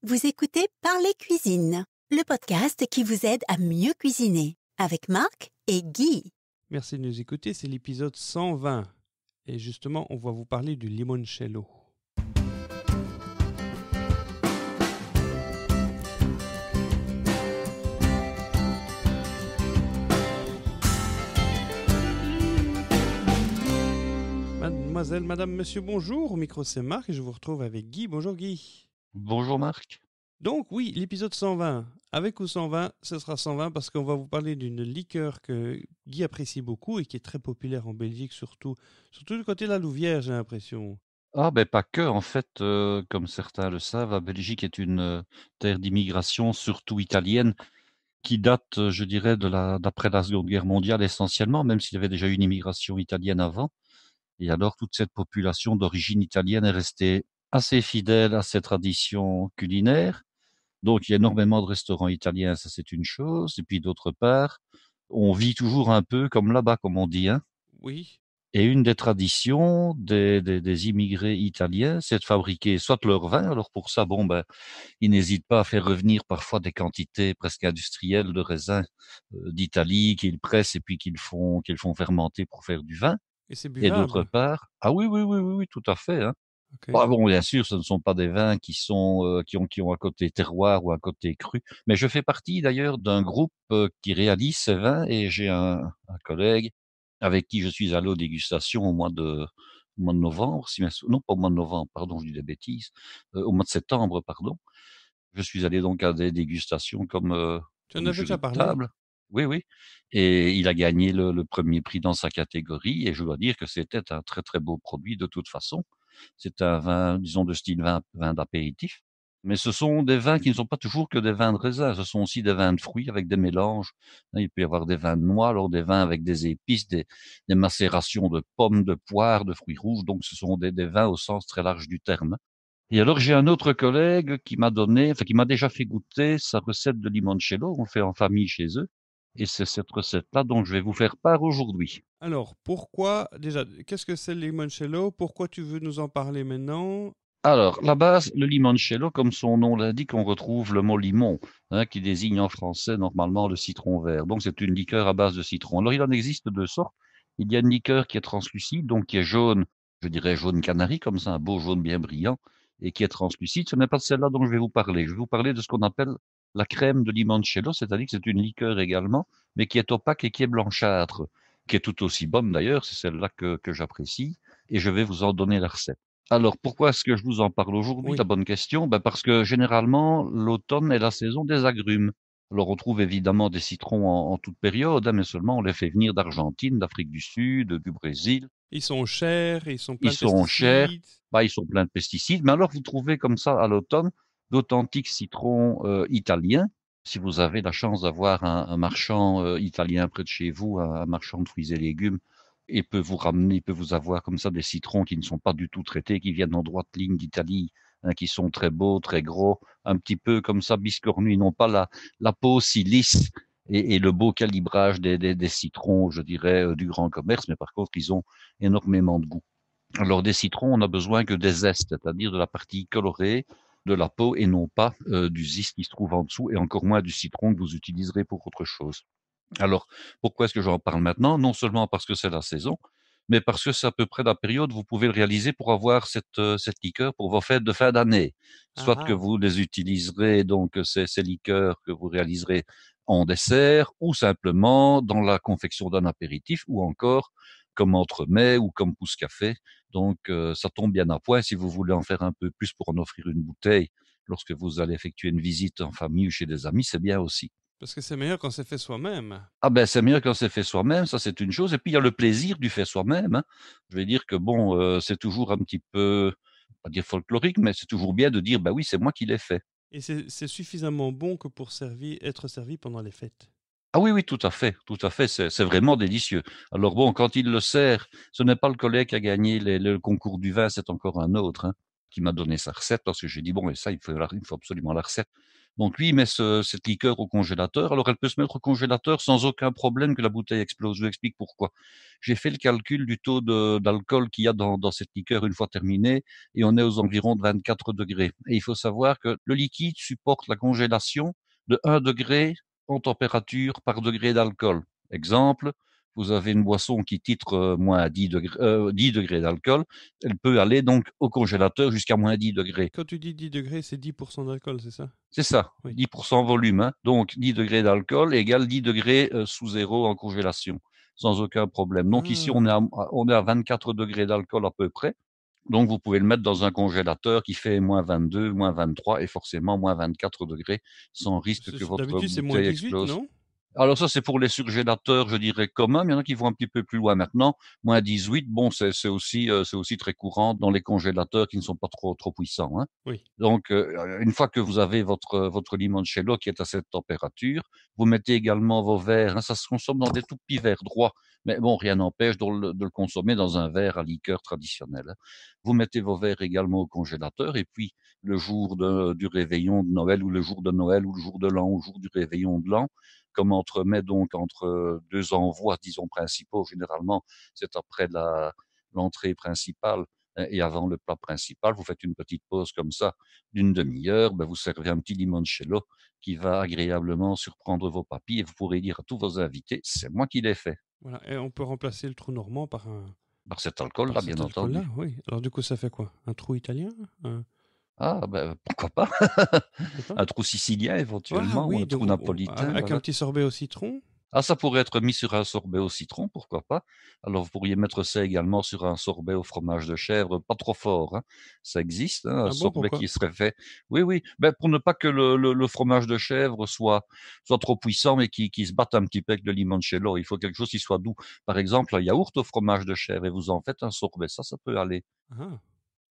Vous écoutez Parler Cuisine, le podcast qui vous aide à mieux cuisiner, avec Marc et Guy. Merci de nous écouter, c'est l'épisode 120. Et justement, on va vous parler du limoncello. Mademoiselle, madame, monsieur, bonjour. Au micro, c'est Marc et je vous retrouve avec Guy. Bonjour Guy. Bonjour Marc. Donc oui, l'épisode 120. Avec ou sans vin, ce sera 120 parce qu'on va vous parler d'une liqueur que Guy apprécie beaucoup et qui est très populaire en Belgique, surtout du côté de la Louvière, j'ai l'impression. Ah ben pas que, en fait, comme certains le savent, la Belgique est une, terre d'immigration, surtout italienne, qui date, je dirais d'après la Seconde Guerre mondiale essentiellement, même s'il y avait déjà eu une immigration italienne avant. Et alors toute cette population d'origine italienne est restée assez fidèle à ses traditions culinaires. Donc il y a énormément de restaurants italiens, ça c'est une chose. Et puis d'autre part, on vit toujours un peu comme là-bas, comme on dit, hein. Oui. Et une des traditions des immigrés italiens, c'est de fabriquer soit leur vin. Alors pour ça, bon, ben, ils n'hésitent pas à faire revenir parfois des quantités presque industrielles de raisins d'Italie qu'ils pressent et puis qu'ils font fermenter pour faire du vin. Et c'est Et d'autre buvable. part, ah oui, oui, oui, oui, oui, tout à fait, hein. Ok. Bah bon, bien sûr, ce ne sont pas des vins qui ont un côté terroir ou un côté cru. Mais je fais partie d'ailleurs d'un groupe qui réalise ces vins et j'ai un collègue avec qui je suis allé aux dégustations au mois de novembre, non pas au mois de novembre, pardon, je dis des bêtises, au mois de septembre, pardon. Je suis allé donc à des dégustations comme, Tu en comme avais jury déjà de parlé. table. Oui, oui. Et il a gagné le premier prix dans sa catégorie et je dois dire que c'était un très, très beau produit de toute façon. C'est un vin, disons, de style vin d'apéritif. Mais ce sont des vins qui ne sont pas toujours que des vins de raisin. Ce sont aussi des vins de fruits avec des mélanges. Il peut y avoir des vins de noix, alors des vins avec des épices, des macérations de pommes, de poires, de fruits rouges. Donc ce sont des vins au sens très large du terme. Et alors j'ai un autre collègue qui m'a déjà fait goûter sa recette de limoncello. On le fait en famille chez eux. Et c'est cette recette-là dont je vais vous faire part aujourd'hui. Alors, pourquoi, déjà, qu'est-ce que c'est le limoncello? Pourquoi tu veux nous en parler maintenant? Alors, la base, le limoncello, comme son nom l'indique, on retrouve le mot limon, hein, qui désigne en français normalement le citron vert. Donc, c'est une liqueur à base de citron. Alors, il en existe deux sortes. Il y a une liqueur qui est translucide, donc qui est jaune, je dirais jaune canari, comme ça, un beau jaune bien brillant, et qui est translucide. Ce n'est pas de celle-là dont je vais vous parler. Je vais vous parler de ce qu'on appelle la crème de limoncello, c'est-à-dire que c'est une liqueur également, mais qui est opaque et qui est blanchâtre, qui est tout aussi bonne d'ailleurs, c'est celle-là que j'apprécie, et je vais vous en donner la recette. Alors, pourquoi est-ce que je vous en parle aujourd'hui? La Oui. bonne question, ben parce que généralement, l'automne est la saison des agrumes. Alors, on trouve évidemment des citrons en toute période, hein, mais seulement on les fait venir d'Argentine, d'Afrique du Sud, du Brésil. Ils sont chers, ils sont pleins Ils de sont chers, pesticides. bah, ils sont pleins de pesticides, mais alors vous trouvez comme ça à l'automne d'authentiques citrons italiens. Si vous avez la chance d'avoir un marchand italien près de chez vous, un marchand de fruits et légumes, il peut vous avoir comme ça des citrons qui ne sont pas du tout traités, qui viennent en droite ligne d'Italie, hein, qui sont très beaux, très gros, un petit peu comme ça biscornus. Ils n'ont pas la peau si lisse et le beau calibrage des citrons, je dirais, du grand commerce, mais par contre, ils ont énormément de goût. Alors des citrons, on a besoin que des zestes, c'est-à-dire de la partie colorée de la peau et non pas du zeste qui se trouve en dessous et encore moins du citron que vous utiliserez pour autre chose. Alors, pourquoi est-ce que j'en parle maintenant? Non seulement parce que c'est la saison, mais parce que c'est à peu près la période où vous pouvez le réaliser pour avoir cette liqueur pour vos fêtes de fin d'année. Ah Soit que ah. vous les utiliserez, donc ces liqueurs que vous réaliserez en dessert, ou simplement dans la confection d'un apéritif, ou encore comme entremets ou comme pousse-café. Donc, ça tombe bien à point. Si vous voulez en faire un peu plus pour en offrir une bouteille lorsque vous allez effectuer une visite en famille ou chez des amis, c'est bien aussi. Parce que c'est meilleur quand c'est fait soi-même. Ah ben, c'est mieux quand c'est fait soi-même, ça c'est une chose. Et puis il y a le plaisir du fait soi-même, hein. Je vais dire que bon, c'est toujours un petit peu, pas dire folklorique, mais c'est toujours bien de dire: «Bah oui, c'est moi qui l'ai fait». Et c'est suffisamment bon que pour être servi pendant les fêtes. Ah oui, oui, tout à fait, c'est vraiment délicieux. Alors bon, quand il le sert, ce n'est pas le collègue qui a gagné le concours du vin, c'est encore un autre, hein. qui m'a donné sa recette parce que j'ai dit: «Bon et ça, il faut absolument la recette». Donc lui, il met cette liqueur au congélateur. Alors elle peut se mettre au congélateur sans aucun problème que la bouteille explose. Je vous explique pourquoi. J'ai fait le calcul du taux d'alcool qu'il y a dans cette liqueur une fois terminée et on est aux environs de 24 degrés. Et il faut savoir que le liquide supporte la congélation de 1 degré en température par degré d'alcool. Exemple, vous avez une boisson qui titre moins 10 degrés d'alcool, elle peut aller donc au congélateur jusqu'à moins 10 degrés. Quand tu dis 10 degrés, c'est 10% d'alcool, c'est ça? C'est ça, Oui. 10% volume. Hein. Donc 10 degrés d'alcool égale 10 degrés sous zéro en congélation, sans aucun problème. Donc ici, on est à 24 degrés d'alcool à peu près. Donc vous pouvez le mettre dans un congélateur qui fait moins 22, moins 23 et forcément moins 24 degrés sans risque que votre D'habitude, c'est moins bouteille 18, explose. non? Alors ça, c'est pour les surgélateurs, je dirais communs, mais il y en a qui vont un petit peu plus loin maintenant. Moins 18, bon, c'est aussi très courant dans les congélateurs qui ne sont pas trop puissants. Hein. Oui. Donc, une fois que vous avez votre limoncello qui est à cette température, vous mettez également vos verres. Hein, ça se consomme dans des tout petits verres droits, mais bon, rien n'empêche de le consommer dans un verre à liqueur traditionnel. Hein. Vous mettez vos verres également au congélateur et puis le jour du réveillon de Noël ou le jour de Noël ou le jour de l'an ou le jour du réveillon de l'an, comme entremet donc entre deux envois, disons, principaux. Généralement, c'est après l'entrée principale et avant le plat principal. Vous faites une petite pause comme ça d'une demi-heure. Ben, vous servez un petit limoncello qui va agréablement surprendre vos papilles et vous pourrez dire à tous vos invités, c'est moi qui l'ai fait. Voilà. Et on peut remplacer le trou normand par Par cet alcool-là, bien alcool-là, entendu. oui. Alors du coup, ça fait quoi? Un trou italien? Ah, ben, pourquoi pas? Je sais pas. Un trou sicilien Ah éventuellement ou oui, un donc trou napolitain, avec un voilà. petit sorbet au citron. Ah, ça pourrait être mis sur un sorbet au citron, pourquoi pas. Alors, vous pourriez mettre ça également sur un sorbet au fromage de chèvre, pas trop fort, hein. Ça existe, hein, un Ah bon, sorbet pourquoi? qui serait fait. Oui, oui, ben, pour ne pas que le fromage de chèvre soit trop puissant et qui se batte un petit peu avec le limoncello. Il faut quelque chose qui soit doux. Par exemple, un yaourt au fromage de chèvre et vous en faites un sorbet. Ça peut aller. Ah,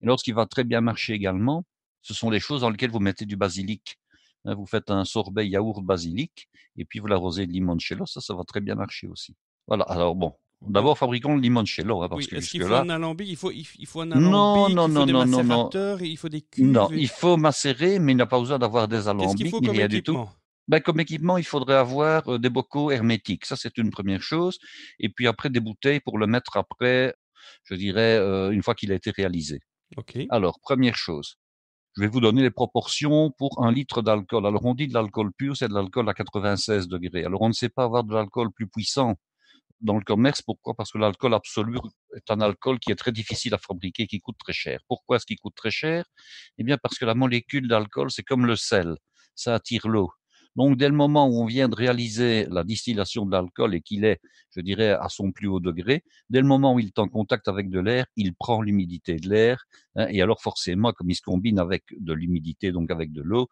Et alors, ce qui va très bien marcher également, ce sont les choses dans lesquelles vous mettez du basilic. Hein, vous faites un sorbet yaourt basilic et puis vous l'arrosez de limoncello. Ça va très bien marcher aussi. Voilà. Alors bon, bon, d'abord fabriquons le limoncello, hein, parce oui. que Est-ce qu'il faut jusque-là, un alambic? Il faut un non, alambic, non, il faut non, des non, non, non, macérateurs, il faut des non. cuves. Il faut macérer, mais il n'a pas besoin d'avoir des Qu'est-ce qu'il alambics faut ni comme rien du tout. équipement? Ben, comme équipement, il faudrait avoir des bocaux hermétiques. Ça, c'est une première chose. Et puis après, des bouteilles pour le mettre après, je dirais, une fois qu'il a été réalisé. Ok. Alors, première chose. Je vais vous donner les proportions pour 1 litre d'alcool. Alors, on dit de l'alcool pur, c'est de l'alcool à 96 degrés. Alors, on ne sait pas avoir de l'alcool plus puissant dans le commerce. Pourquoi? Parce que l'alcool absolu est un alcool qui est très difficile à fabriquer, qui coûte très cher. Pourquoi est-ce qu'il coûte très cher? Eh bien, parce que la molécule d'alcool, c'est comme le sel. Ça attire l'eau. Donc, dès le moment où on vient de réaliser la distillation de l'alcool et qu'il est, je dirais, à son plus haut degré, dès le moment où il est en contact avec de l'air, il prend l'humidité de l'air, hein, et alors forcément, comme il se combine avec de l'humidité, donc avec de l'eau,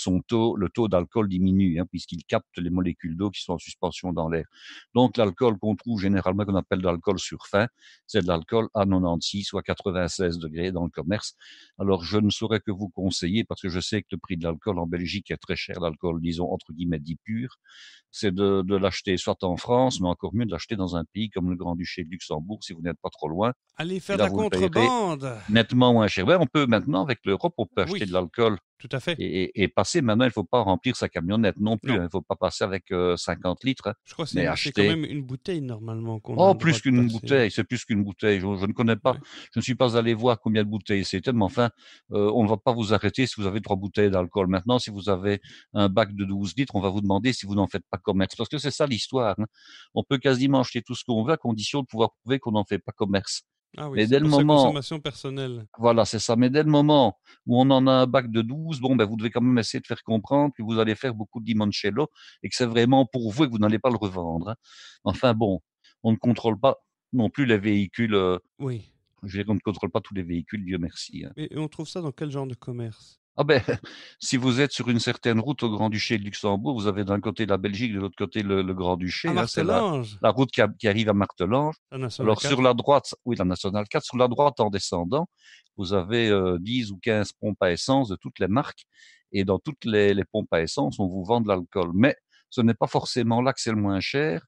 le taux d'alcool diminue, hein, puisqu'il capte les molécules d'eau qui sont en suspension dans l'air. Donc l'alcool qu'on trouve généralement, qu'on appelle de l'alcool sur fin, c'est de l'alcool à 96 ou à 96 degrés dans le commerce. Alors je ne saurais que vous conseiller, parce que je sais que le prix de l'alcool en Belgique est très cher, l'alcool, disons, entre guillemets, dit pur, c'est de l'acheter soit en France, mais encore mieux de l'acheter dans un pays comme le Grand-Duché de Luxembourg, si vous n'êtes pas trop loin. Allez Et faire de là, la vous le payerez contrebande. nettement moins cher. Ouais, on peut maintenant, avec l'Europe, on peut acheter de Oui, l'alcool tout à fait. et passer. Maintenant, il ne faut pas remplir sa camionnette non plus. Non, Hein. Il ne faut pas passer avec 50 litres, hein, je crois que mais c'est quand acheter. même une bouteille normalement qu'on a Oh, le droit plus de qu'une passer. bouteille, c'est plus qu'une bouteille. Je ne connais pas, Ouais. je ne suis pas allé voir combien de bouteilles c'était, mais enfin, on ne va pas vous arrêter si vous avez 3 bouteilles d'alcool. Maintenant, si vous avez un bac de 12 litres, on va vous demander si vous n'en faites pas commerce. Parce que c'est ça l'histoire. Hein. On peut quasiment acheter tout ce qu'on veut à condition de pouvoir prouver qu'on n'en fait pas commerce. Ah oui, Mais c'est dès le pour sa moment, consommation personnelle. voilà, c'est ça. Mais dès le moment où on en a un bac de 12, bon, ben, vous devez quand même essayer de faire comprendre que vous allez faire beaucoup de limoncello et que c'est vraiment pour vous et que vous n'allez pas le revendre. Hein. Enfin bon, on ne contrôle pas non plus les véhicules. Oui. Je veux dire, on ne contrôle pas tous les véhicules, Dieu merci. Hein. Mais on trouve ça dans quel genre de commerce? Ah ben, si vous êtes sur une certaine route au Grand-Duché de Luxembourg, vous avez d'un côté la Belgique, de l'autre côté le À Grand-Duché. Hein, c'est Martelange, la route qui arrive à Martelange. la National Alors sur 4. la droite, oui, la nationale 4, sur la droite en descendant, vous avez 10 ou 15 pompes à essence de toutes les marques. Et dans toutes les pompes à essence, on vous vend de l'alcool. Mais ce n'est pas forcément là que c'est le moins cher.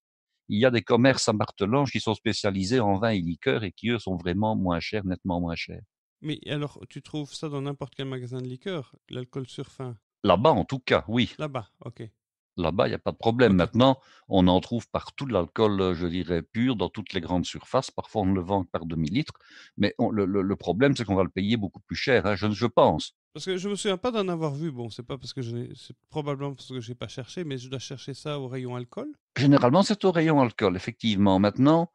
Il y a des commerces à Martelange qui sont spécialisés en vin et liqueurs et qui, eux, sont vraiment moins chers, nettement moins chers. Mais alors, tu trouves ça dans n'importe quel magasin de liqueur, l'alcool sur fin? Là-bas, en tout cas, oui. Là-bas, ok. Là-bas, il y a pas de problème. Ok, Maintenant, on en trouve partout de l'alcool, je dirais pur, dans toutes les grandes surfaces. Parfois, on ne le vend que par demi-litre, mais on le problème, c'est qu'on va le payer beaucoup plus cher, hein, je pense. parce que je me souviens pas d'en avoir vu. Bon, c'est pas parce que c'est probablement parce que j'ai pas cherché, mais je dois chercher ça au rayon alcool. Généralement, c'est au rayon alcool, effectivement. Maintenant,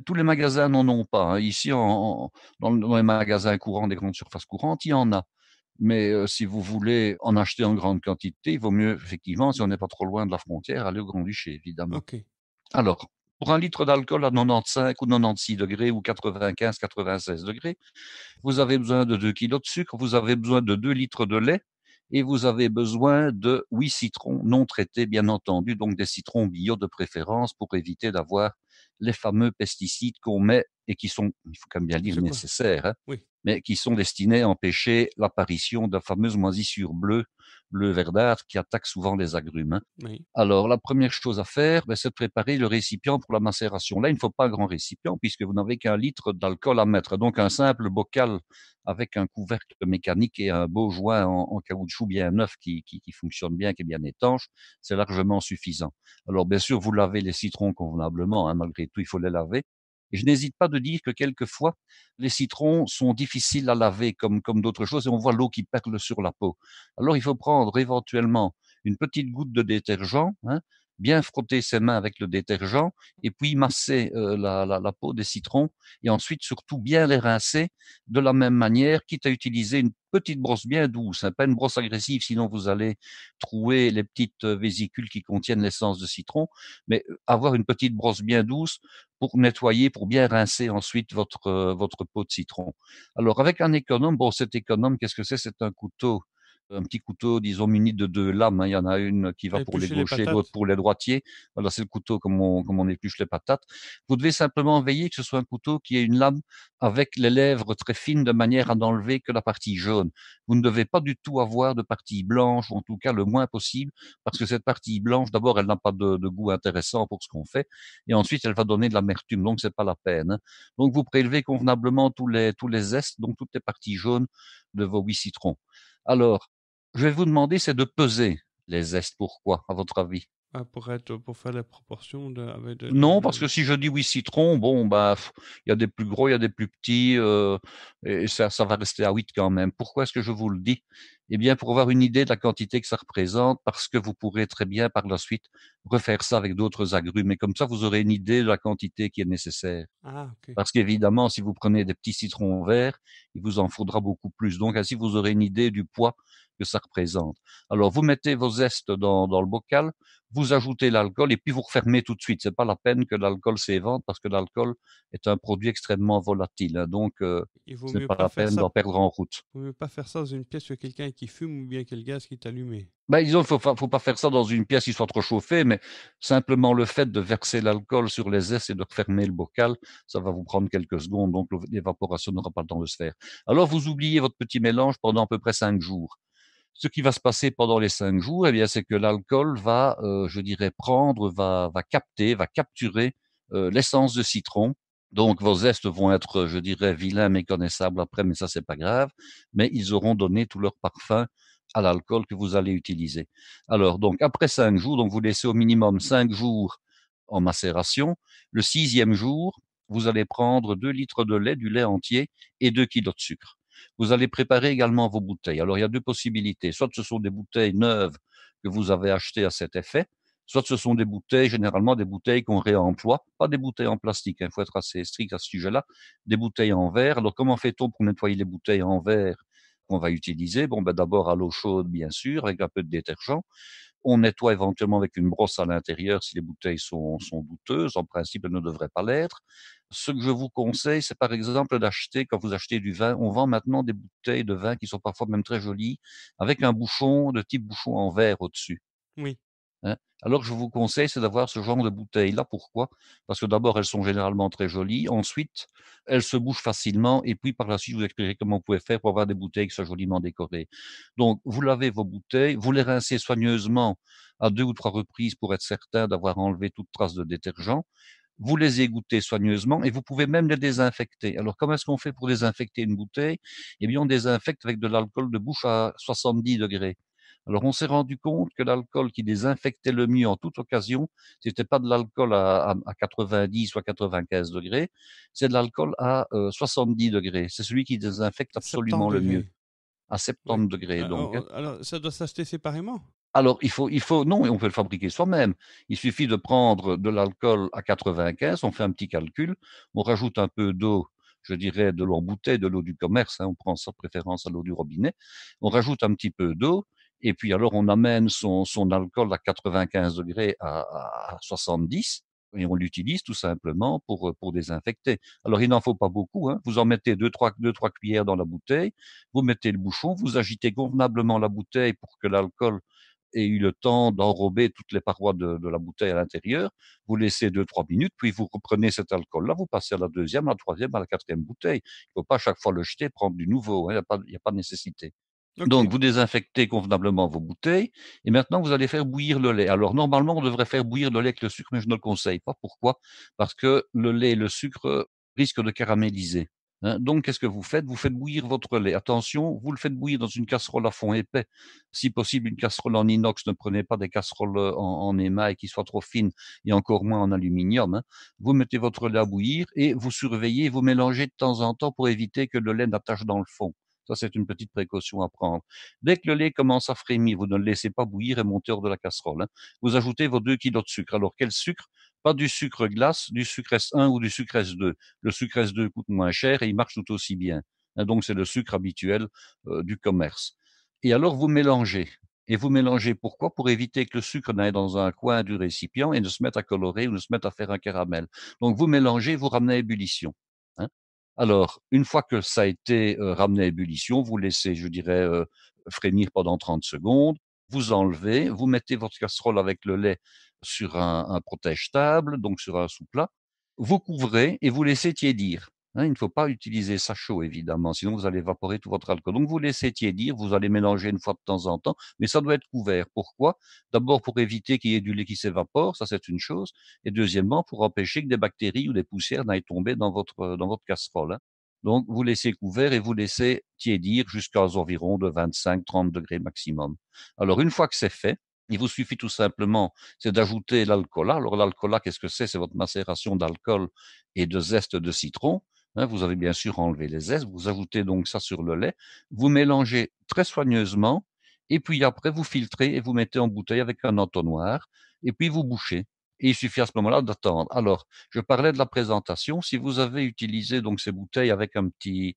tous les magasins n'en ont pas, hein. Ici, dans les magasins courants, des grandes surfaces courantes, il y en a. Mais si vous voulez en acheter en grande quantité, il vaut mieux, effectivement, si on n'est pas trop loin de la frontière, aller au Grand-Duché, évidemment. Ok, Alors, pour un litre d'alcool à 95 ou 96 degrés ou 95, 96 degrés, vous avez besoin de 2 kilos de sucre, vous avez besoin de 2 litres de lait et vous avez besoin de 8 citrons non traités, bien entendu, donc des citrons bio de préférence pour éviter d'avoir les fameux pesticides qu'on met et qui sont, il faut quand même bien dire, c'est quoi? nécessaires, hein, Oui, mais qui sont destinés à empêcher l'apparition de la fameuse moisissure bleue, bleu verdâtre, qui attaque souvent les agrumes, hein. oui. Alors, la première chose à faire, c'est de préparer le récipient pour la macération. Là, il ne faut pas un grand récipient puisque vous n'avez qu'un litre d'alcool à mettre. Donc, un simple bocal avec un couvercle mécanique et un beau joint en caoutchouc bien neuf qui fonctionne bien, qui est bien étanche, c'est largement suffisant. Alors, bien sûr, vous lavez les citrons convenablement, hein, malgré tout, il faut les laver. Et je n'hésite pas de dire que quelquefois, les citrons sont difficiles à laver comme d'autres choses et on voit l'eau qui perle sur la peau. Alors, il faut prendre éventuellement une petite goutte de détergent, hein, bien frotter ses mains avec le détergent et puis masser la peau des citrons et ensuite surtout bien les rincer de la même manière, quitte à utiliser une petite brosse bien douce, hein, pas une brosse agressive, sinon vous allez trouer les petites vésicules qui contiennent l'essence de citron, mais avoir une petite brosse bien douce pour nettoyer, pour bien rincer ensuite votre peau de citron. Alors avec un économe, bon cet économe, qu'est-ce que c'est? C'est un petit couteau, disons, muni de 2 lames, hein. Il y en a une qui va pour les Éplucher les gauchers, l'autre patates. pour les droitiers. Voilà, c'est le couteau comme on épluche les patates. Vous devez simplement veiller que ce soit un couteau qui ait une lame avec les lèvres très fines de manière à n'enlever que la partie jaune. Vous ne devez pas du tout avoir de partie blanche, ou en tout cas le moins possible, parce que cette partie blanche, d'abord, elle n'a pas de goût intéressant pour ce qu'on fait, et ensuite, elle va donner de l'amertume, donc c'est pas la peine, hein. Donc, vous prélevez convenablement tous les zestes, donc toutes les parties jaunes de vos 8 citrons. Alors, je vais vous demander, c'est de peser les zestes. Pourquoi, à votre avis? Ah, pour faire les proportions avec Non, parce que si je dis oui citron, bon, bah, il y a des plus gros, il y a des plus petits, et ça va rester à 8 quand même. Pourquoi est-ce que je vous le dis? Eh bien, pour avoir une idée de la quantité que ça représente, parce que vous pourrez très bien par la suite refaire ça avec d'autres agrumes. Et comme ça, vous aurez une idée de la quantité qui est nécessaire. Ah, ok. Parce qu'évidemment, si vous prenez des petits citrons verts, il vous en faudra beaucoup plus. Donc, ainsi, vous aurez une idée du poids que ça représente. Alors, vous mettez vos zestes dans le bocal, vous ajoutez l'alcool et puis vous refermez tout de suite. C'est pas la peine que l'alcool s'évente parce que l'alcool est un produit extrêmement volatile, hein. Donc, Il vaut ce n'est mieux pas pas la faire peine ça. d'en perdre en route. Vaut mieux pas faire ça dans une pièce où il y a quelqu'un qui fume ou bien quel gaz qui est allumé. Ben, disons, faut pas faire ça dans une pièce qui soit trop chauffée, mais simplement le fait de verser l'alcool sur les zestes et de refermer le bocal, ça va vous prendre quelques secondes, donc l'évaporation n'aura pas le temps de se faire. Alors, vous oubliez votre petit mélange pendant à peu près 5 jours. Ce qui va se passer pendant les 5 jours, eh bien, c'est que l'alcool va, je dirais, va capter, va capturer l'essence de citron. Donc, vos zestes vont être, je dirais, vilains, méconnaissables après, mais ça, c'est pas grave. Mais ils auront donné tout leur parfum à l'alcool que vous allez utiliser. Alors, donc, après 5 jours, donc vous laissez au minimum 5 jours en macération. Le 6e jour, vous allez prendre 2 litres de lait, du lait entier et 2 kilos de sucre. Vous allez préparer également vos bouteilles. Alors, il y a deux possibilités. Soit ce sont des bouteilles neuves que vous avez achetées à cet effet, soit ce sont des bouteilles, généralement des bouteilles qu'on réemploie, pas des bouteilles en plastique, il faut être assez strict à ce sujet-là, des bouteilles en verre. Alors, comment fait-on pour nettoyer les bouteilles en verre qu'on va utiliser? Bon, ben, d'abord à l'eau chaude, bien sûr, avec un peu de détergent. On nettoie éventuellement avec une brosse à l'intérieur si les bouteilles sont douteuses. En principe, elles ne devraient pas l'être. Ce que je vous conseille, c'est par exemple d'acheter, quand vous achetez du vin, on vend maintenant des bouteilles de vin qui sont parfois même très jolies, avec un bouchon de type bouchon en verre au-dessus, Oui. hein. Alors, je vous conseille, c'est d'avoir ce genre de bouteilles-là. Pourquoi? Parce que d'abord, elles sont généralement très jolies. Ensuite, elles se bouchent facilement. Et puis, par la suite, je vous expliquerai comment vous pouvez faire pour avoir des bouteilles qui soient joliment décorées. Donc, vous lavez vos bouteilles, vous les rincez soigneusement à 2 ou 3 reprises pour être certain d'avoir enlevé toute trace de détergent. vous les égouttez soigneusement et vous pouvez même les désinfecter. Alors, comment est-ce qu'on fait pour désinfecter une bouteille? Eh bien, on désinfecte avec de l'alcool de bouche à 70 degrés. Alors, on s'est rendu compte que l'alcool qui désinfectait le mieux en toute occasion, c'était pas de l'alcool à 90 ou à 95 degrés, c'est de l'alcool à 70 degrés. C'est celui qui désinfecte 70 absolument le mieux, degrés. à Oui. 70 degrés donc, hein. Alors, ça doit s'acheter séparément? Alors, non, on peut le fabriquer soi-même. Il suffit de prendre de l'alcool à 95, on fait un petit calcul, on rajoute un peu d'eau, je dirais de l'eau en bouteille, de l'eau du commerce, hein, on prend sa préférence à l'eau du robinet. On rajoute un petit peu d'eau, et puis alors on amène son alcool à 95 degrés à 70, et on l'utilise tout simplement pour désinfecter. Alors, il n'en faut pas beaucoup, hein. Vous en mettez deux, trois cuillères dans la bouteille, vous mettez le bouchon, vous agitez convenablement la bouteille pour que l'alcool et eu le temps d'enrober toutes les parois de la bouteille à l'intérieur. Vous laissez 2-3 minutes, puis vous reprenez cet alcool-là, vous passez à la deuxième, à la troisième, à la quatrième bouteille. Il ne faut pas à chaque fois le jeter, prendre du nouveau, hein, il n'y a pas de nécessité. Donc, OK. vous désinfectez convenablement vos bouteilles et maintenant vous allez faire bouillir le lait. Alors, normalement, on devrait faire bouillir le lait avec le sucre, mais je ne le conseille pas. Pourquoi? Parce que le lait et le sucre risquent de caraméliser, hein. Donc, qu'est-ce que vous faites? Vous faites bouillir votre lait. Attention, vous le faites bouillir dans une casserole à fond épais. Si possible, une casserole en inox. Ne prenez pas des casseroles en émail qui soient trop fines et encore moins en aluminium, hein. Vous mettez votre lait à bouillir et vous surveillez, vous mélangez de temps en temps pour éviter que le lait n'attache dans le fond. Ça, c'est une petite précaution à prendre. Dès que le lait commence à frémir, vous ne le laissez pas bouillir et monter hors de la casserole, hein. Vous ajoutez vos 2 kilos de sucre. Alors, quel sucre? Pas du sucre glace, du sucre S1 ou du sucre S2. Le sucre S2 coûte moins cher et il marche tout aussi bien, hein. Donc, c'est le sucre habituel du commerce. Et alors, vous mélangez. Et vous mélangez pourquoi? Pour éviter que le sucre n'aille dans un coin du récipient et ne se mette à colorer ou ne se mette à faire un caramel. Donc, vous mélangez, vous ramenez à ébullition, hein. Alors, une fois que ça a été ramené à ébullition, vous laissez, je dirais, frémir pendant 30 secondes. Vous enlevez, vous mettez votre casserole avec le lait sur un protège-table, donc sur un sous-plat. Vous couvrez et vous laissez tiédir, hein. Il ne faut pas utiliser ça chaud, évidemment, sinon vous allez évaporer tout votre alcool. Donc, vous laissez tiédir, vous allez mélanger une fois de temps en temps, mais ça doit être couvert. Pourquoi? D'abord, pour éviter qu'il y ait du lait qui s'évapore, ça c'est une chose. Et deuxièmement, pour empêcher que des bactéries ou des poussières n'aillent tomber dans votre casserole, hein. Donc, vous laissez couvert et vous laissez tiédir jusqu'à environ de 25-30 degrés maximum. Alors, une fois que c'est fait, il vous suffit tout simplement, c'est d'ajouter l'alcoolat. Alors, l'alcoolat, qu'est-ce que c'est? C'est votre macération d'alcool et de zeste de citron, hein. Vous avez bien sûr enlevé les zestes. Vous ajoutez donc ça sur le lait. Vous mélangez très soigneusement et puis après, vous filtrez et vous mettez en bouteille avec un entonnoir et puis vous bouchez. Et il suffit à ce moment-là d'attendre. Alors, je parlais de la présentation. Si vous avez utilisé donc ces bouteilles avec un petit